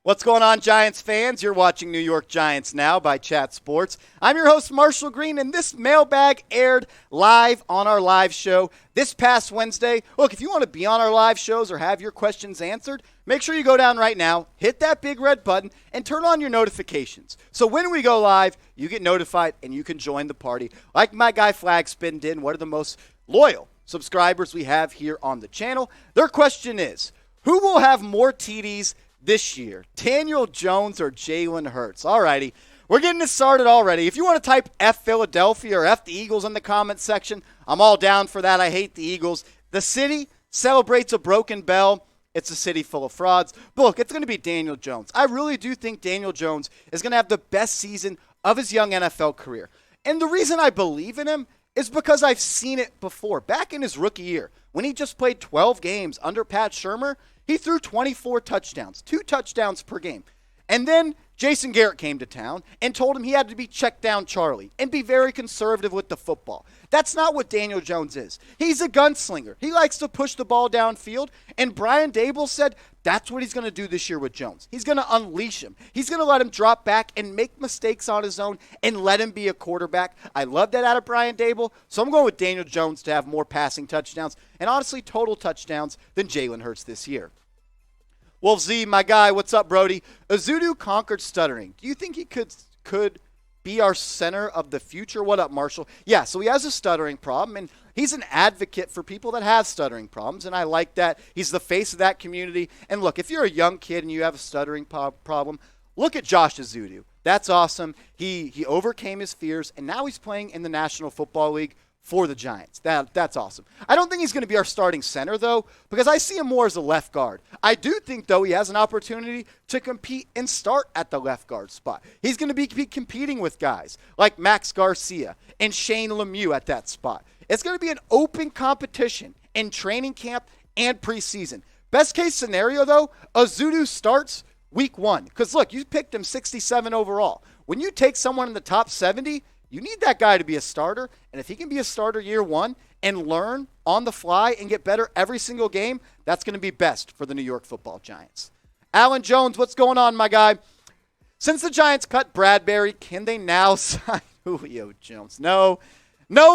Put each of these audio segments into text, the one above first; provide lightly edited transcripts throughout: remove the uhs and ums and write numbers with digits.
What's going on, Giants fans? You're watching New York Giants Now by Chat Sports. I'm your host, Marshall Green, and this mailbag aired live on our live show this past Wednesday. Look, if you want to be on our live shows or have your questions answered, make sure you go down right now, hit that big red button, and turn on your notifications. So when we go live, you get notified and you can join the party. Like my guy Flagspin did, one of the most loyal subscribers we have here on the channel. Their question is, who will have more TDs this year, Daniel Jones or Jalen Hurts? Alrighty, we're getting this started already. If you want to type F Philadelphia or F the Eagles in the comments section, I'm all down for that. I hate the Eagles. The city celebrates a broken bell. It's a city full of frauds. But look, it's going to be Daniel Jones. I really do think Daniel Jones is going to have the best season of his young NFL career. And the reason I believe in him is because I've seen it before. Back in his rookie year, when he just played 12 games under Pat Shurmur, he threw 24 touchdowns, 2 touchdowns per game. And then Jason Garrett came to town and told him he had to be check down Charlie and be very conservative with the football. That's not what Daniel Jones is. He's a gunslinger. He likes to push the ball downfield, and Brian Daboll said that's what he's going to do this year with Jones. He's going to unleash him. He's going to let him drop back and make mistakes on his own and let him be a quarterback. I love that out of Brian Daboll, so I'm going with Daniel Jones to have more passing touchdowns and honestly total touchdowns than Jalen Hurts this year. Wolf Z, my guy, what's up, Brody? Ezeudu conquered stuttering. Do you think he could be our center of the future? What up, Marshall? Yeah, so he has a stuttering problem, and he's an advocate for people that have stuttering problems, and I like that. He's the face of that community. And look, if you're a young kid and you have a stuttering problem, look at Josh Ezeudu. That's awesome. He overcame his fears, and now he's playing in the National Football League for the Giants. That's awesome. I don't think he's going to be our starting center, though, because I see him more as a left guard. I do think, though, he has an opportunity to compete and start at the left guard spot. He's going to be competing with guys like Max Garcia and Shane Lemieux at that spot. It's going to be an open competition in training camp and preseason. Best case scenario, though, Ezeudu starts week 1. Because, look, you picked him 67 overall. When you take someone in the top 70, you need that guy to be a starter, and if he can be a starter year 1 and learn on the fly and get better every single game, that's going to be best for the New York Football Giants. Alan Jones, what's going on, my guy? Since the Giants cut Bradberry, can they now sign Julio Jones? No,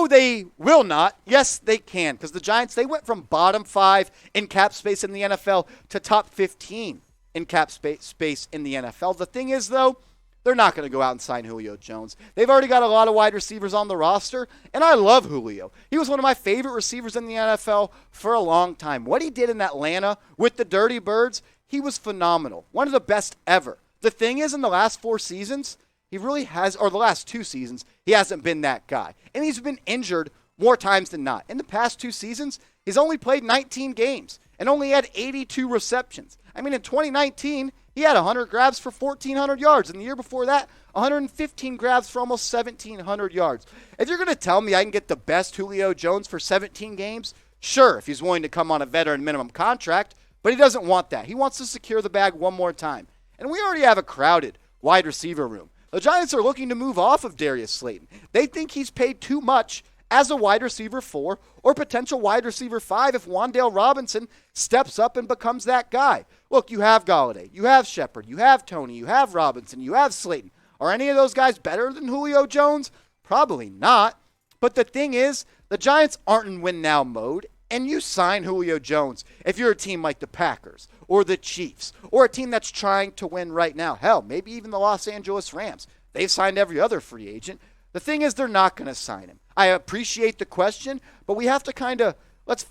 they will not. Yes, they can, because the Giants, they went from bottom 5 in cap space in the NFL to top 15 in cap space in the NFL. The thing is, though, they're not going to go out and sign Julio Jones. They've already got a lot of wide receivers on the roster, and I love Julio. He was one of my favorite receivers in the NFL for a long time. What he did in Atlanta with the Dirty Birds, he was phenomenal. One of the best ever. The thing is, in the last 4 seasons, he really has, or the last 2 seasons, he hasn't been that guy. And he's been injured more times than not. In the past 2 seasons, he's only played 19 games and only had 82 receptions. I mean, in 2019, he had 100 grabs for 1,400 yards. And the year before that, 115 grabs for almost 1,700 yards. If you're going to tell me I can get the best Julio Jones for 17 games, sure, if he's willing to come on a veteran minimum contract, but he doesn't want that. He wants to secure the bag one more time. And we already have a crowded wide receiver room. The Giants are looking to move off of Darius Slayton. They think he's paid too much as a wide receiver 4 or potential wide receiver 5 if Wan'Dale Robinson steps up and becomes that guy. Look, you have Golladay, you have Shepard, you have Tony, you have Robinson, you have Slayton. Are any of those guys better than Julio Jones? Probably not. But the thing is, the Giants aren't in win-now mode, and you sign Julio Jones if you're a team like the Packers or the Chiefs or a team that's trying to win right now. Hell, maybe even the Los Angeles Rams. They've signed every other free agent. The thing is, they're not going to sign him. I appreciate the question, but we have to kind of let's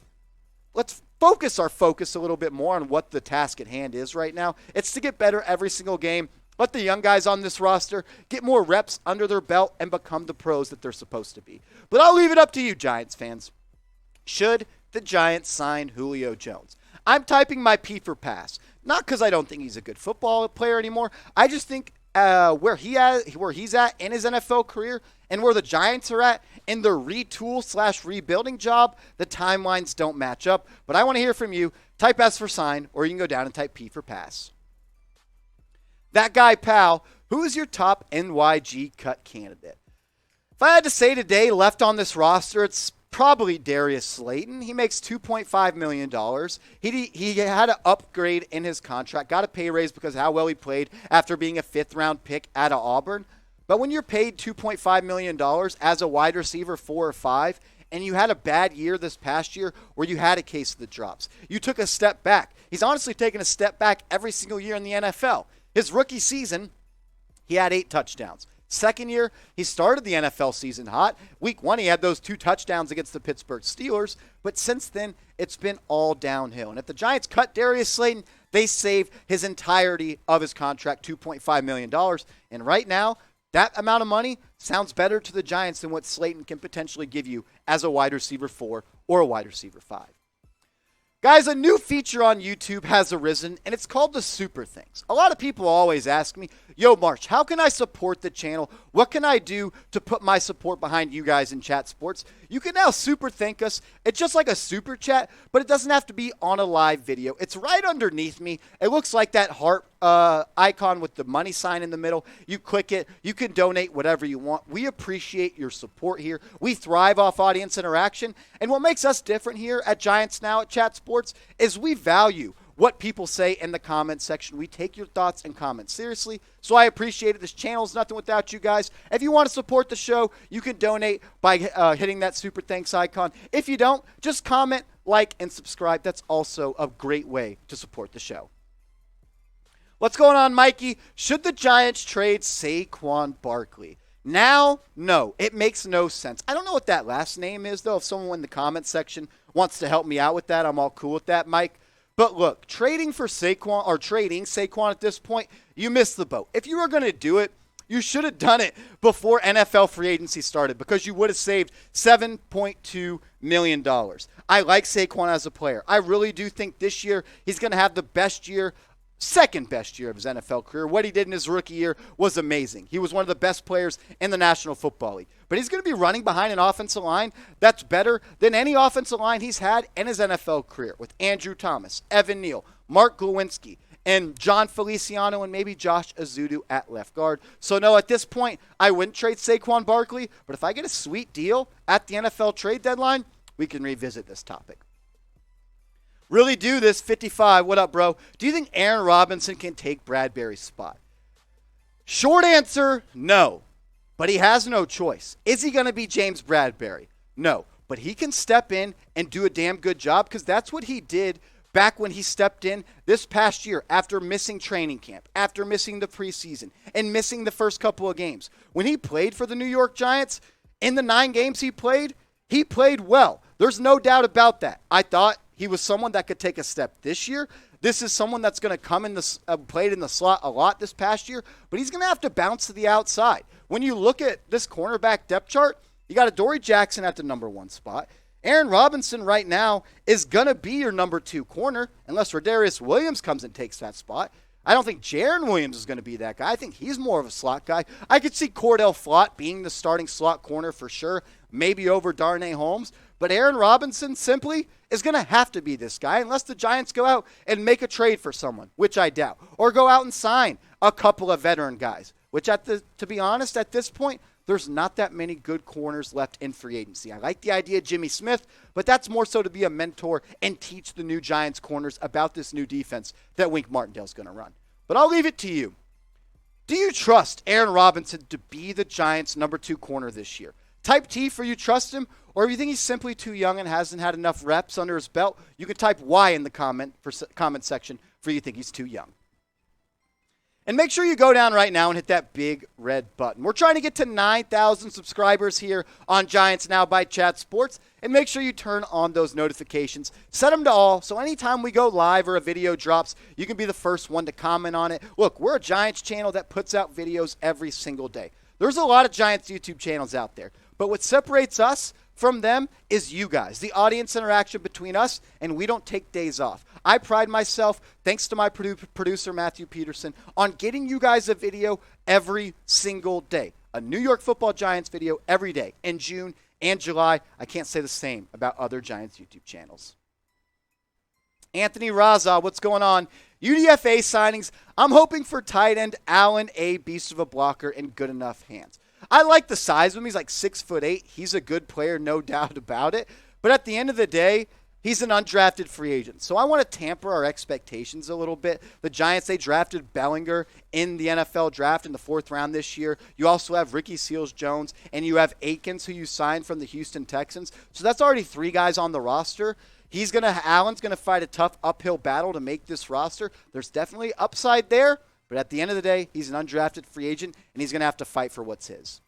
focus our focus a little bit more on what the task at hand is right now. It's to get better every single game. Let the young guys on this roster get more reps under their belt and become the pros that they're supposed to be. But I'll leave it up to you, Giants fans. Should the Giants sign Julio Jones? I'm typing my P for pass. Not because I don't think he's a good football player anymore. I just think where he's at in his NFL career and where the Giants are at in their retool/rebuilding job, the timelines don't match up. But I want to hear from you. Type S for sign, or you can go down and type P for pass. That guy, pal, who is your top NYG cut candidate? If I had to say today, left on this roster, it's Probably Darius Slayton. He makes $2.5 million. He had an upgrade in his contract, got a pay raise because of how well he played after being a fifth-round pick out of Auburn. But when you're paid $2.5 million as a wide receiver 4 or 5, and you had a bad year this past year where you had a case of the drops, you took a step back. He's honestly taken a step back every single year in the NFL. His rookie season, he had 8 touchdowns. Second year, he started the NFL season hot. Week 1, he had those 2 touchdowns against the Pittsburgh Steelers. But since then, it's been all downhill. And if the Giants cut Darius Slayton, they save his entirety of his contract, $2.5 million. And right now, that amount of money sounds better to the Giants than what Slayton can potentially give you as a wide receiver 4 or a wide receiver 5. Guys, a new feature on YouTube has arisen, and it's called the Super Things. A lot of people always ask me, yo, March, how can I support the channel? What can I do to put my support behind you guys in Chat Sports? You can now super thank us. It's just like a super chat, but it doesn't have to be on a live video. It's right underneath me. It looks like that heart icon with the money sign in the middle. You click it. You can donate whatever you want. We appreciate your support here. We thrive off audience interaction. And what makes us different here at Giants Now at Chat Sports is we value what people say in the comments section. We take your thoughts and comments seriously, so I appreciate it. This channel is nothing without you guys. If you want to support the show, you can donate by hitting that super thanks icon. If you don't, just comment, like, and subscribe. That's also a great way to support the show. What's going on, Mikey? Should the Giants trade Saquon Barkley? Now, no. It makes no sense. I don't know what that last name is, though. If someone in the comments section wants to help me out with that, I'm all cool with that, Mike. But look, trading Saquon at this point, you missed the boat. If you were going to do it, you should have done it before NFL free agency started because you would have saved $7.2 million. I like Saquon as a player. I really do think this year he's going to have the best year, second best year of his NFL career. What he did in his rookie year was amazing. He was one of the best players in the National Football League. But he's going to be running behind an offensive line that's better than any offensive line he's had in his NFL career with Andrew Thomas, Evan Neal, Mark Glowinski, and John Feliciano, and maybe Josh Ezeudu at left guard. So no, at this point, I wouldn't trade Saquon Barkley, but if I get a sweet deal at the NFL trade deadline, we can revisit this topic. Really do this, 55. What up, bro? Do you think Aaron Robinson can take Bradberry's spot? Short answer, no. But he has no choice. Is he going to be James Bradberry? No. But he can step in and do a damn good job because that's what he did back when he stepped in this past year after missing training camp, after missing the preseason, and missing the first couple of games. When he played for the New York Giants, in the 9 games he played well. There's no doubt about that. I thought he was someone that could take a step this year. This is someone that's going to come in played in the slot a lot this past year, but he's going to have to bounce to the outside. When you look at this cornerback depth chart, you got Adoree Jackson at the number 1 spot. Aaron Robinson right now is going to be your number 2 corner unless Rodarius Williams comes and takes that spot. I don't think Jaron Williams is going to be that guy. I think he's more of a slot guy. I could see Cordell Flott being the starting slot corner for sure, maybe over Darnay Holmes. But Aaron Robinson simply is going to have to be this guy unless the Giants go out and make a trade for someone, which I doubt, or go out and sign a couple of veteran guys, which to be honest, at this point, there's not that many good corners left in free agency. I like the idea of Jimmy Smith, but that's more so to be a mentor and teach the new Giants corners about this new defense that Wink Martindale's going to run. But I'll leave it to you. Do you trust Aaron Robinson to be the Giants' number 2 corner this year? Type T for you trust him, or if you think he's simply too young and hasn't had enough reps under his belt, you can type Y in the comment section for you think he's too young. And make sure you go down right now and hit that big red button. We're trying to get to 9,000 subscribers here on Giants Now by Chat Sports. And make sure you turn on those notifications. Set them to all, so anytime we go live or a video drops, you can be the first one to comment on it. Look, we're a Giants channel that puts out videos every single day. There's a lot of Giants YouTube channels out there. But what separates us from them is you guys, the audience interaction between us, and we don't take days off. I pride myself, thanks to my producer, Matthew Peterson, on getting you guys a video every single day. A New York Football Giants video every day in June and July. I can't say the same about other Giants YouTube channels. Anthony Raza, what's going on? UDFA signings. I'm hoping for tight end Allen A. Beast of a blocker in good enough hands. I like the size of him. He's like 6'8". He's a good player, no doubt about it. But at the end of the day, he's an undrafted free agent. So I want to tamper our expectations a little bit. The Giants, they drafted Bellinger in the NFL draft in the 4th round this year. You also have Ricky Seals-Jones, and you have Akins, who you signed from the Houston Texans. So that's already 3 guys on the roster. Allen's going to fight a tough uphill battle to make this roster. There's definitely upside there, but at the end of the day, he's an undrafted free agent, and he's going to have to fight for what's his.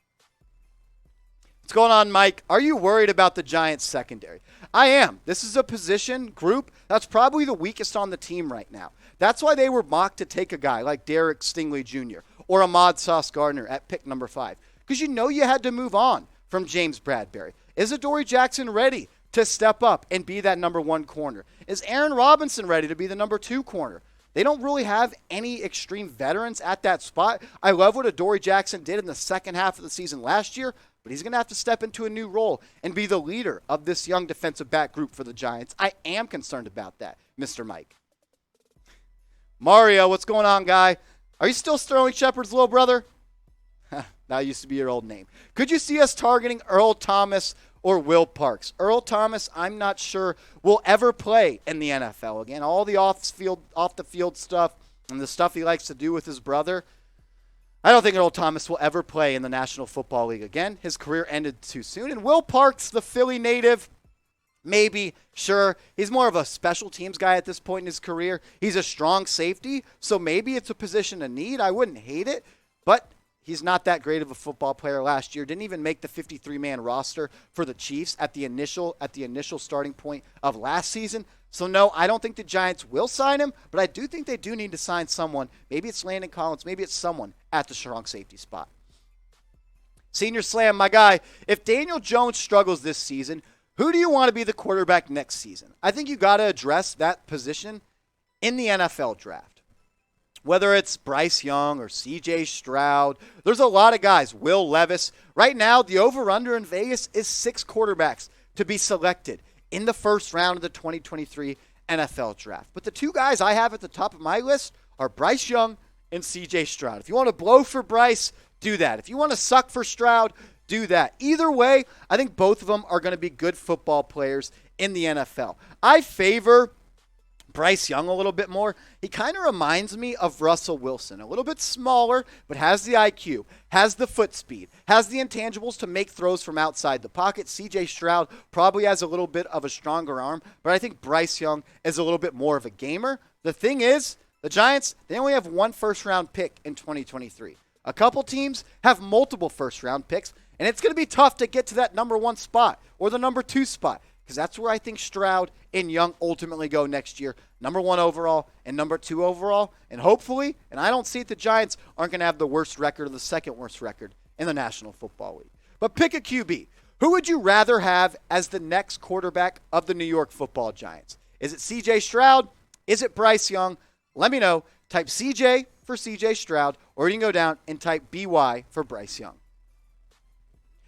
What's going on, Mike? Are you worried about the Giants secondary? I am. This is a position group that's probably the weakest on the team right now. That's why they were mocked to take a guy like Derek Stingley Jr. or Ahmad Sauce Gardner at pick number 5. Because you know you had to move on from James Bradberry. Is Adoree Jackson ready to step up and be that number 1 corner? Is Aaron Robinson ready to be the number 2 corner? They don't really have any extreme veterans at that spot. I love what Adoree Jackson did in the second half of the season last year, but he's going to have to step into a new role and be the leader of this young defensive back group for the Giants. I am concerned about that, Mr. Mike. Mario, what's going on, guy? Are you still Sterling Shepard's little brother? That used to be your old name. Could you see us targeting Earl Thomas or Will Parks? Earl Thomas, I'm not sure will ever play in the NFL again. All the off the field stuff and the stuff he likes to do with his brother, I don't think Earl Thomas will ever play in the National Football League again. His career ended too soon. And Will Parks, the Philly native, maybe, sure. He's more of a special teams guy at this point in his career. He's a strong safety, so maybe it's a position of need. I wouldn't hate it, but he's not that great of a football player last year. Didn't even make the 53-man roster for the Chiefs at the initial starting point of last season. So, no, I don't think the Giants will sign him, but I do think they do need to sign someone. Maybe it's Landon Collins. Maybe it's someone at the strong safety spot. Senior Slam, my guy, if Daniel Jones struggles this season, who do you want to be the quarterback next season? I think you got to address that position in the NFL draft. Whether it's Bryce Young or C.J. Stroud, there's a lot of guys. Will Levis. Right now, the over-under in Vegas is 6 quarterbacks to be selected in the first round of the 2023 NFL draft. But the 2 guys I have at the top of my list are Bryce Young and C.J. Stroud. If you want to blow for Bryce, do that. If you want to suck for Stroud, do that. Either way, I think both of them are going to be good football players in the NFL. I favor Bryce Young a little bit more. He kind of reminds me of Russell Wilson. A little bit smaller, but has the IQ, has the foot speed, has the intangibles to make throws from outside the pocket. C.J. Stroud probably has a little bit of a stronger arm, but I think Bryce Young is a little bit more of a gamer. The thing is, the Giants, they only have 1 first-round pick in 2023. A couple teams have multiple first-round picks, and it's going to be tough to get to that number 1 spot or the number 2 spot, because that's where I think Stroud and Young ultimately go next year. Number 1 overall and number 2 overall. And hopefully, and I don't see it, the Giants aren't going to have the worst record or the second worst record in the National Football League. But pick a QB. Who would you rather have as the next quarterback of the New York Football Giants? Is it C.J. Stroud? Is it Bryce Young? Let me know. Type C.J. for C.J. Stroud, or you can go down and type B.Y. for Bryce Young.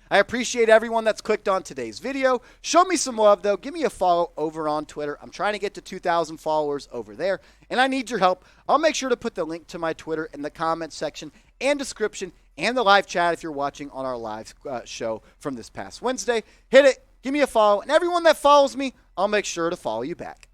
I appreciate everyone that's clicked on today's video. Show me some love, though. Give me a follow over on Twitter. I'm trying to get to 2,000 followers over there, and I need your help. I'll make sure to put the link to my Twitter in the comments section and description and the live chat if you're watching on our live show from this past Wednesday. Hit it. Give me a follow. And everyone that follows me, I'll make sure to follow you back.